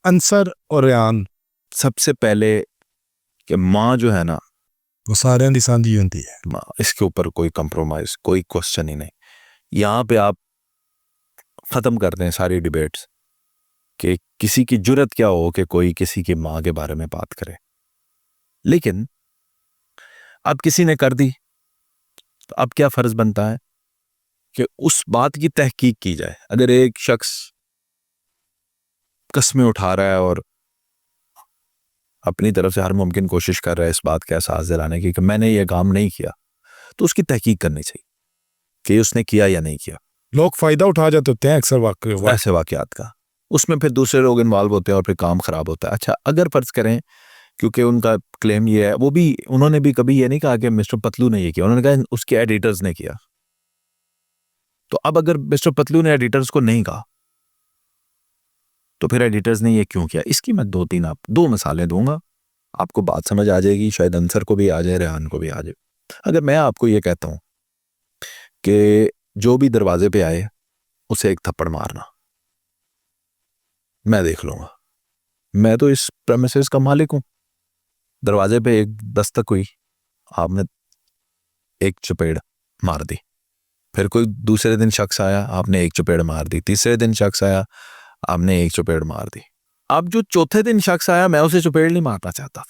अंसर और रेहान सबसे पहले कि माँ जो है ना, वो सारे दी सांझी होती है। माँ, इसके ऊपर कोई कंप्रोमाइज, कोई क्वेश्चन ही नहीं। यहाँ पे आप खत्म कर दें सारी डिबेट्स कि किसी की जुर्रत क्या हो कि कोई किसी की माँ के बारे में बात करे। लेकिन अब किसी ने कर दी तो अब क्या फर्ज बनता है कि उस बात की तहकीक की जाए। अगर एक शख्स कस्में उठा रहा है और अपनी तरफ से हर मुमकिन कोशिश कर रहा है इस बात का एहसास दिलाने की कि मैंने ये काम नहीं किया, तो उसकी तहकीक करनी चाहिए कि उसने किया या नहीं किया। लोग फायदा उठा जाते होते हैं अक्सर ऐसे वाकयात का, उसमें फिर दूसरे लोग इन्वॉल्व होते हैं और फिर काम खराब होता है। अच्छा, अगर फर्ज करें, क्योंकि उनका क्लेम ये है, वो भी उन्होंने भी कभी ये नहीं कहा कि मिस्टर पतलू ने ये किया, उन्होंने कहा उसके एडिटर्स ने किया। तो अब अगर मिस्टर पतलू ने एडिटर्स को नहीं कहा तो फिर एडिटर्स ने ये क्यों किया? इसकी मैं दो मिसालें दूंगा, आपको बात समझ आ जाएगी। शायद अंसर को भी आ जाए, रेहान को भी आ जाए। अगर मैं आपको ये कहता हूं कि जो भी दरवाजे पे आए उसे एक थप्पड़ मारना, मैं देख लूंगा, मैं तो इस प्रेमिसेस का मालिक हूं। दरवाजे पे एक दस्तक हुई, आपने एक चपेड़ मार दी। फिर कोई दूसरे दिन शख्स आया, आपने एक चपेड़ मार दी। तीसरे दिन शख्स आया, आपने एक चपेड़ मार दी। अब जो चौथे दिन शख्स आया, मैं उसे चपेड़ नहीं मारना चाहता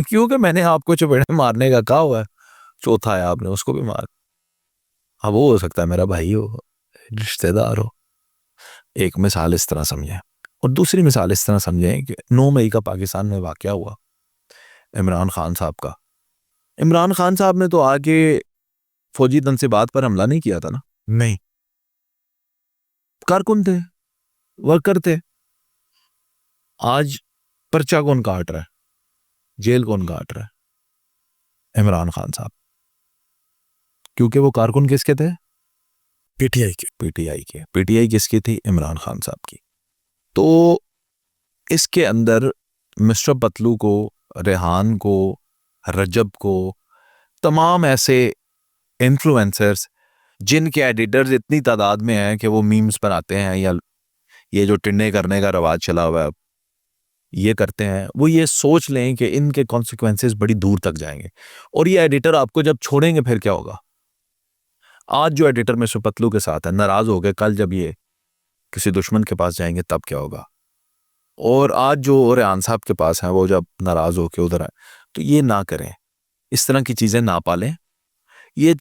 क्योंकि मैंने आपको चपेड़ मारने का कहा हुआ है। चौथा आया, आपने उसको भी मार। अब वो हो सकता है मेरा भाई हो, रिश्तेदार हो। एक मिसाल इस तरह समझें, और दूसरी मिसाल इस तरह समझें कि 9 मई का पाकिस्तान में वाकया हुआ इमरान खान साहब का। इमरान खान साहब ने तो आके फौजी तनसीबात पर हमला नहीं किया था ना। नहीं, कारकुन थे, वर्कर थे। आज पर्चा कौन काट रहा है, जेल कौन काट रहा है? इमरान खान साहब, क्योंकि वो कारकुन किसके थे? पीटीआई के। पीटीआई के। पीटीआई किसकी थी? इमरान खान साहब की। तो इसके अंदर मिस्टर पतलू को, रेहान को, रजब को, तमाम ऐसे इन्फ्लुएंसर्स जिनके एडिटर्स इतनी तादाद में हैं कि वो मीम्स बनाते हैं, या ये जो टिन्ने करने का रवाज चला हुआ है ये करते हैं, वो ये सोच लें कि इनके कॉन्सिक्वेंसेस बड़ी दूर तक जाएंगे। और ये एडिटर आपको जब छोड़ेंगे फिर क्या होगा? आज जो एडिटर मिस्टर पतलू के साथ है, नाराज हो गए, कल जब ये किसी दुश्मन के पास जाएंगे तब क्या होगा? और आज जो रेहान साहब के पास है, वो जब नाराज होकर उधर आए, तो ये ना करें, इस तरह की चीजें ना पालें। ये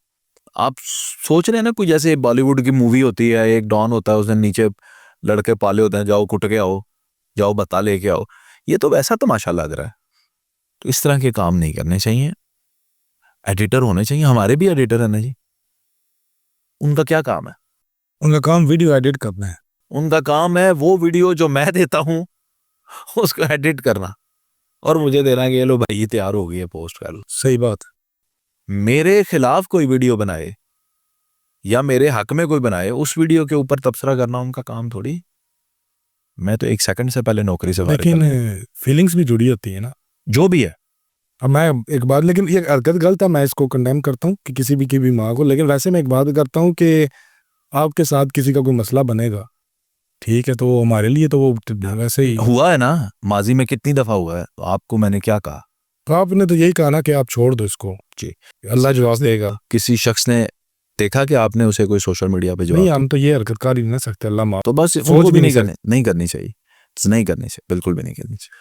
आप सोच रहे हैं ना, कोई जैसे बॉलीवुड की मूवी होती है, एक डॉन होता है, उसने नीचे लड़के पाले होते हैं, जाओ कुट के आओ, जाओ बता लेके आओ। ये तो वैसा तमाशा लग रहा है। तो इस तरह के काम नहीं करने चाहिए। एडिटर होने चाहिए, हमारे भी एडिटर है ना जी। उनका क्या काम है? उनका काम वीडियो एडिट करना है। उनका काम है वो वीडियो जो मैं देता हूं उसको एडिट करना और मुझे देना कि ये लो भाई, ये तैयार हो गई है, पोस्ट कर लो। सही बात। मेरे खिलाफ कोई वीडियो बनाए या मेरे हक में कोई बनाए, उस वीडियो के ऊपर तबसरा करना उनका काम थोड़ी। मैं तो 1 सेकंड से पहले नौकरी से फारिग लेकिन कर, फीलिंग्स भी जुड़ी होती है ना, जो भी है। अब मैं एक बात, लेकिन ये हरकत गलत है, मैं इसको कंडेम करता हूँ कि किसी भी की भी माँ को। लेकिन वैसे मैं एक बात करता हूँ कि आपके साथ किसी का कोई मसला बनेगा, ठीक है, तो वो हमारे लिए तो वो वैसे ही हुआ है ना, माजी में कितनी दफा हुआ है। तो आपको मैंने क्या कहा? तो आपने तो यही कहा ना कि आप छोड़ दो इसको, जी, अल्लाह जवाब देगा। किसी शख्स ने देखा कि आपने उसे कोई सोशल मीडिया पे नहीं, जवाब हम तो ये हरकत कर ही नहीं सकते, अल्लाह माफ। तो बस सोच उनको भी भी नहीं नहीं करनी चाहिए, नहीं करनी चाहिए, बिल्कुल भी नहीं करनी चाहिए।